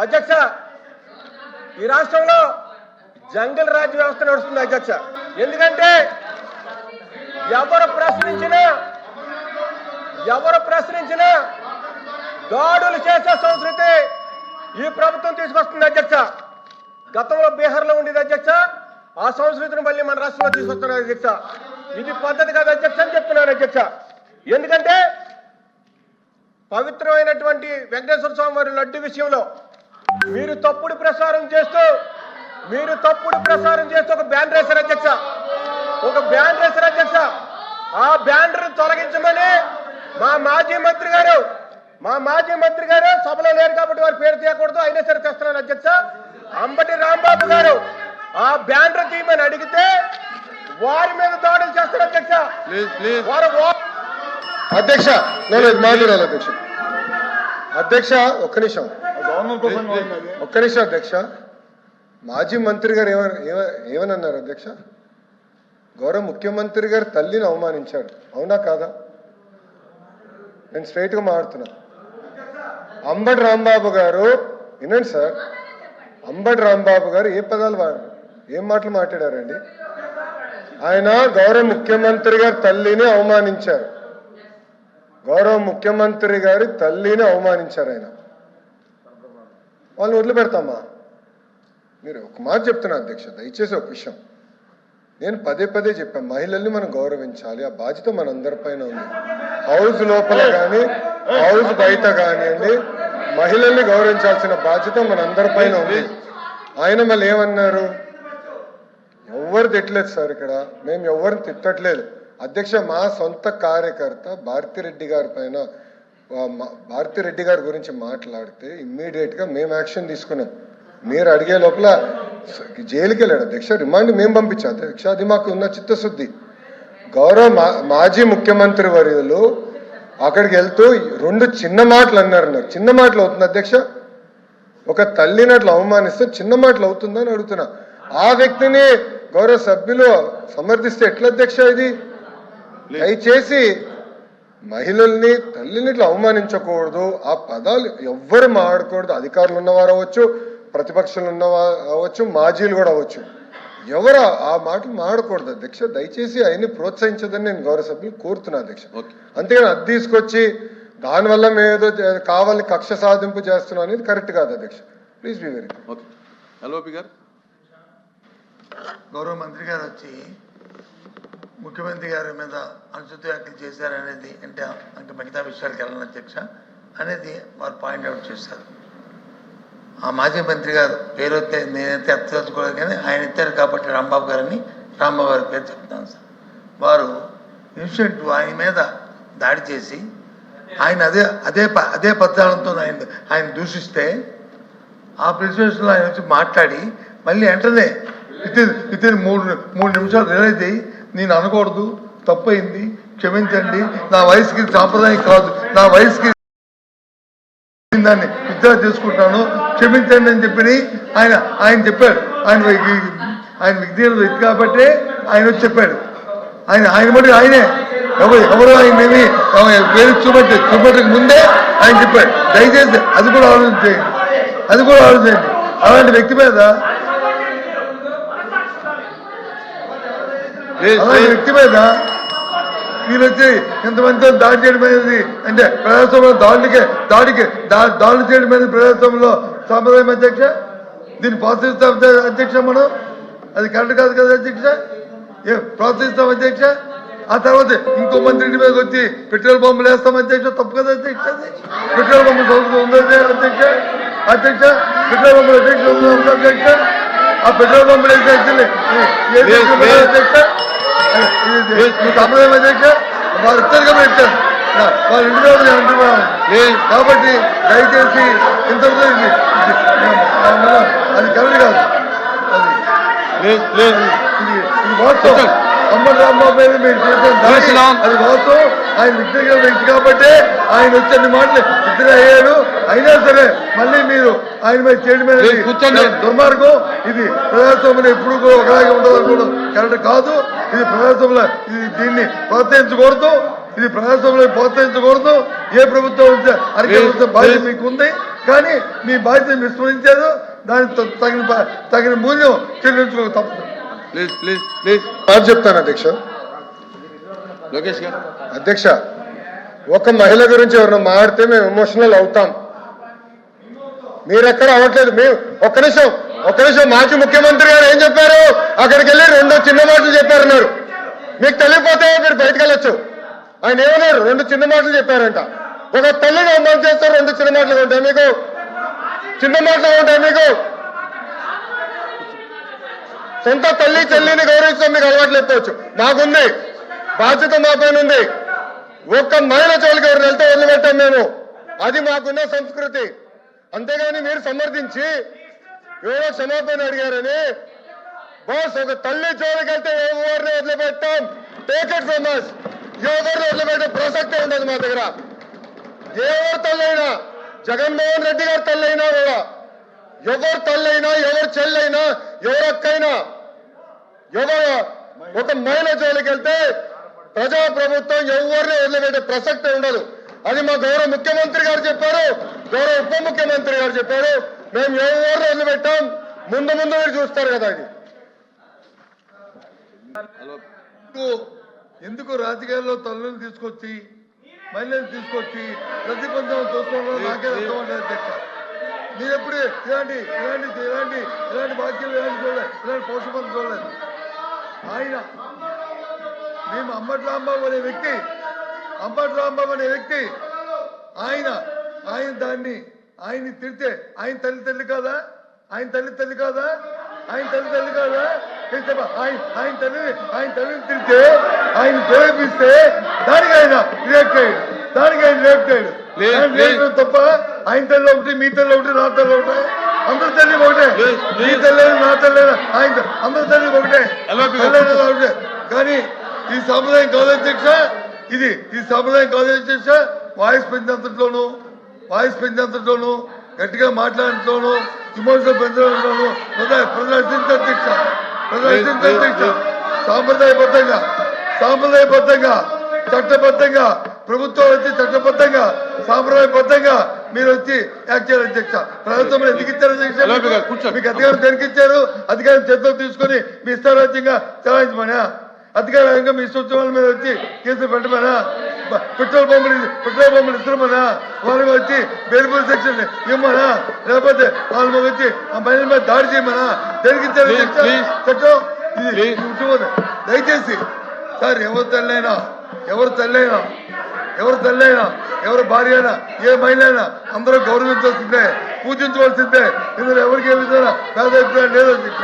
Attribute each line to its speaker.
Speaker 1: అధ్యక్ష, ఈ రాష్ట్రంలో జంగల్ రాజ్య వ్యవస్థ నడుస్తుంది అధ్యక్ష. ఎందుకంటే ఎవరు ప్రశ్నించినా దాడులు చేసే సంస్కృతి ఈ ప్రభుత్వం తీసుకొస్తుంది అధ్యక్ష. గతంలో బీహార్లో ఉండేది అధ్యక్ష, ఆ సంస్కృతిని మళ్ళీ మన రాష్ట్రంలో తీసుకొస్తున్నారు అధ్యక్ష. ఇది పద్ధతి కాదు అధ్యక్ష అని చెప్తున్నాను అధ్యక్ష. ఎందుకంటే పవిత్రమైనటువంటి వెంకటేశ్వర స్వామి వారి లడ్డు విషయంలో మీరు తప్పుడు ప్రసారం చేస్తూ ఒక బ్యాన్ వేశారు అధ్యక్ష. ఆ బ్యానర్ తొలగించమని మా మాజీ మంత్రి గారు సభలో లేరు కాబట్టి వారి పేరు తీయకూడదు, అయినా సరే తెస్తున్నారు అధ్యక్ష. అంబటి రాంబాబు గారు ఆ బ్యానర్ తీయమని అడిగితే వారి మీద దాడులు చేస్తారు అధ్యక్ష.
Speaker 2: అధ్యక్ష మాట్లాడాలి అధ్యక్ష ఒక్క నిమిషం అధ్యక్ష. మాజీ మంత్రి గారు ఏమన్నారు అధ్యక్ష? గౌరవ ముఖ్యమంత్రి గారు తల్లిని అవమానించారు, అవునా కాదా? నేను స్ట్రైట్ గా మాట్లాడుతున్నా. అంబటి రాంబాబు గారు వినండి సార్, అంబటి రాంబాబు గారు ఏ పదాలు వాడారు, ఏం మాటలు మాట్లాడారండి? ఆయన గౌరవ ముఖ్యమంత్రి గారి తల్లిని అవమానించారు, ఆయన. వాళ్ళని వదిలిపెడతామా? మీరు ఒక మాట చెప్తున్నా అధ్యక్ష, దయచేసి ఒక విషయం. నేను పదే చెప్పాను, మహిళల్ని మనం గౌరవించాలి, ఆ బాధ్యత మనందరిపైన ఉంది. హౌస్ లోపల కానీ హౌస్ బయట కానివ్వండి, మహిళల్ని గౌరవించాల్సిన బాధ్యత మనందరిపైన ఉంది. ఆయన మళ్ళీ ఏమన్నారు? ఎవరు తిట్టలేదు సార్, ఇక్కడ మేము ఎవరిని తిట్టట్లేదు అధ్యక్ష. మా సొంత కార్యకర్త భారతిరెడ్డి గారి గురించి మాట్లాడితే ఇమ్మీడియట్ గా మేము యాక్షన్ తీసుకున్నాం. మీరు అడిగే లోపల జైలుకి వెళ్ళాడు అధ్యక్ష, రిమాండ్ మేము పంపించాం అధ్యక్ష. అది మాకు ఉన్న చిత్తశుద్ధి. గౌరవ మాజీ ముఖ్యమంత్రి వర్యులు అక్కడికి వెళ్తూ 2 చిన్న మాటలు అన్నారు. చిన్న మాటలు అవుతుంది అధ్యక్ష? ఒక తల్లిని అట్లా అవమానిస్తే చిన్న మాటలు అవుతుందని అడుగుతున్నా. ఆ వ్యక్తిని గౌరవ సభ్యులు సమర్థిస్తే ఎట్లా అధ్యక్ష? ఇది దయచేసి మహిళల్ని తల్లిని ఇట్లా అవమానించకూడదు, ఆ పదాలు ఎవ్వరు మాట్లాడకూడదు. అధికారులు ఉన్నవారు అవ్వచ్చు, ప్రతిపక్షాలు ఉన్నవారు అవ్వచ్చు, మాజీలు కూడా అవ్వచ్చు, ఎవరు ఆ మాటలు మాడకూడదు అధ్యక్ష. దయచేసి ఆయన్ని ప్రోత్సహించదని నేను గౌరవ సభ్యులు కోరుతున్నా అధ్యక్ష. అంతేగాని అది తీసుకొచ్చి దానివల్ల మేమేదో కావాలని కక్ష సాధింపు చేస్తున్నాం అనేది కరెక్ట్ కాదు అధ్యక్ష. Please be very
Speaker 3: okay. LOP గారు,
Speaker 4: గౌరవ మంత్రి గారు వచ్చి ముఖ్యమంత్రి గారి మీద అనుచిత వ్యాఖ్యలు చేశారనేది అంటే మిగతా విషయాలకు వెళ్ళను అధ్యక్ష అనేది వారు పాయింట్ అవుట్ చేశారు. ఆ మాజీ మంత్రి గారు పేరు వస్తే నేనైతే ఎత్తదలుచుకోలేదు, కానీ ఆయన ఎత్తారు కాబట్టి రాంబాబు గారి పేరు చెప్తాను సార్. వారు ఇన్సిడెంట్ ఆయన మీద దాడి చేసి ఆయన అదే పద్యాలతో ఆయన దూషిస్తే ఆ ప్రెసిడెన్స్లో ఆయన వచ్చి మాట్లాడి మళ్ళీ వెంటనే వితిన్ మూడు నిమిషాలు రిలైజ్ అయ్యి నేను అనకూడదు, తప్పయింది, క్షమించండి, నా వయసుకి సాంప్రదాయం కాదు, నా వయసుకి దాన్ని విత్డ్రా చేసుకుంటాను, క్షమించండి అని చెప్పి ఆయన చెప్పాడు. ఆయన విజ్ఞాన వ్యక్తి కాబట్టి ఆయన వచ్చి చెప్పాడు. ఆయన బట్టి ఆయనే ఎవరు ఆయన పేరు చూపెట్టక ముందే ఆయన చెప్పాడు. దయచేసి అది కూడా ఆలోచించండి. అలాంటి వ్యక్తి మీద వీళ్ళు వచ్చి ఇంతమందితో దాడి చేయడం అనేది అంటే ప్రజాస్వామ్యంలో దాడులు చేయడం అనేది ప్రజాస్వామ్యంలో సాంప్రదాయం అధ్యక్ష. దీన్ని ప్రోత్సహిస్తాం అధ్యక్ష, మనం అది కరెక్ట్ కాదు కదా అధ్యక్ష. ప్రోత్సహిస్తాం అధ్యక్ష. ఆ తర్వాత ఇంకో మంత్రి మీద వచ్చి పెట్రోల్ బాంబులు వేస్తాం అధ్యక్ష, తప్పు కదా అధ్యక్ష. పెట్రోల్ బాంబు సంస్థ ఉంది అధ్యక్ష. పెట్రోల్ బాంబులు అధ్యక్ష అధ్యక్ష. ఆ పెట్రోల్ బాంబులు వేస్తే అధ్యక్ష సాంప్రదాయం అధ్యక్ష. వారు ఇచ్చారు కదా ఇచ్చారు, వాళ్ళ ఇంటి మీద అంటున్నాను కాబట్టి దయచేసి ఇంతవరకు అది కరెక్ట్ కాదు. ఇది వాస్తవం. అంబటి రాంబాబు మీద మీరు చేసిన అది వాస్తవం. ఆయన విజ్ఞాన వ్యక్తి కాబట్టి ఆయన వచ్చే మాటలు ఇద్దరు అయ్యాడు. అయినా సరే మళ్ళీ మీరు ఆయన మీద చేయడం మీద దుర్మార్గం. ఇది ప్రజాస్వామ్యం ఎప్పుడు కూడా ఒకలాగే ఉండదు అనుకోవడం కరెక్ట్ కాదు. ఇది ప్రజాస్వామ్యంలో దీన్ని ప్రోత్సహించకూడదు. ఏ ప్రభుత్వం అధికారులతో బాధ్యత మీకు ఉంది. కానీ మీ బాధ్యత విస్మరించారు. దానికి తగిన మూల్యం చెల్లించుకో తప్పదు.
Speaker 3: ప్లీజ్ ప్లీజ్ ప్లీజ్
Speaker 2: బాగా చెప్తాను అధ్యక్ష.
Speaker 3: లోకేష్ గారు.
Speaker 2: అధ్యక్ష, ఒక మహిళ గురించి ఎవరైనా మాడితే మేము ఎమోషనల్ అవుతాం. మీరెక్కడ అవ్వట్లేదు. మేము ఒక్క నిమిషం మాజీ ముఖ్యమంత్రి గారు ఏం చెప్పారు? అక్కడికి వెళ్ళి 2 చిన్న మాటలు చెప్పారన్నారు. మీకు తెలియకపోతే మీరు బయటకు వెళ్ళొచ్చు. ఆయన ఏమన్నారు? 2 చిన్న మాటలు చెప్పారంట. ఒక తల్లిని అమలు చేస్తారు, 2 చిన్న మాటలు ఉంటాయి మీకు? చిన్న మాటలు ఉంటాయి మీకు? సొంత తల్లి చెల్లిని గౌరవించడం మీకు అలవాటు లేకపోవచ్చు, మాకుంది. బాధ్యత మా పైన ఉంది. ఒక్క మహిళ చోలికి ఎవరు వెళ్తే వదిలిపెట్టాం మేము. అది మాకున్న సంస్కృతి. అంతేగాని మీరు సమర్థించి ఎవరో క్షమాపణ అడిగారని బాస్, ఒక తల్లి జోలికి వెళ్తే ఎవరిని వదిలిపెట్టాం. Take it from us. ఎవరిని వదిలిపెట్టే ప్రసక్తే ఉండదు మా దగ్గర. ఎవరు తల్లైనా, జగన్మోహన్ రెడ్డి గారి తల్లైనా కూడా, ఎవరు తల్లైనా, ఎవరు చెల్లైనా, ఎవరు అక్కైనా, ఎవరు ఒక మహిళ జోలికి వెళ్తే ప్రజాప్రభుత్వం ఎవరిని వదిలిపెట్టే ప్రసక్తే ఉండదు. అది మా గౌరవ ముఖ్యమంత్రి గారు చెప్పారు, గౌరవ ఉప ముఖ్యమంత్రి గారు చెప్పారు. మేము ఎవరిని వదిలిపెట్టాం. ముందు మీరు చూస్తారు కదా. ఇది
Speaker 4: ఎందుకు రాజకీయాల్లో తల్లులు తీసుకొచ్చి మహిళలు తీసుకొచ్చి ప్రతిబంధం చూసుకోవడం నాకే అర్థం ఉండదు అధ్యక్ష. మీరు ఎప్పుడు ఇలాంటి బాధ్యతలు చూడలేదు, ఇలాంటి పోషపం చూడలేదు. ఆయన మేము అంబటి రాంబాబు అనే వ్యక్తి ఆయన తిడితే ఆయన తల్లి కాదా? ఆయన తల్లి కాదా? ఆయన తల్లిని తిడితే, ఆయన ప్రేరేపిస్తే దానికి ఆయన రియాక్ట్ అయ్యాడు. తప్ప ఆయన తల్లి ఒకటి, మీ తల్లి ఒకటి, నా తల్లి ఒకటే, అందరి తల్లి ఒకటే. మీ తల్లి నా తల్లి ఆయన అందరి తల్లి ఒకటే. కానీ ఈ సాంప్రదాయం కాదు అధ్యక్ష. ఈ సాంప్రదాయం కాదు అధ్యక్ష. వాయిస్ పెంచేంతట్లోనూ గట్టిగా మాట్లాడటంలోనూ విమర్శలు పెంచడంలోనూ ప్రదర్శించే అధ్యక్ష. సాంప్రదాయబద్ధంగా చట్టబద్ధంగా ప్రభుత్వం వచ్చి చట్టబద్ధంగా సాంప్రదాయబద్ధంగా మీరు వచ్చి యాక్ట్ చేయాలి అధ్యక్ష. ప్రభుత్వం ఎందుకు ఇచ్చారు అధ్యక్ష? మీకు అధికారం దేనికి ఇచ్చారు? అధికారం చేతిలో తీసుకుని మీ ఇష్టారాజ్యంగా చలాయించమనా? అధికారంగా మీ సూచనల మీద వచ్చి కేసులు పెట్టమనా? పెట్రోల్ పంపులు ఇస్తున్నామనా? వాళ్ళకి వచ్చి బెయిల్బుల్ సెక్షన్ ఇవ్వమనా? లేకపోతే వాళ్ళ మీద వచ్చి ఆ మహిళల మీద దాడి చేయమనా? దేనికి ఇచ్చారు చట్టం? ఇది దయచేసి సార్, ఎవరు తల్లైనా ఎవరు భార్య అయినా, ఏ మహిళ అయినా అందరూ గౌరవించాల్సిందే, పూజించవలసిందే. ఇందులో ఎవరికి ఏ విధంగా పేద అభిప్రాయం లేదు అధ్యక్ష.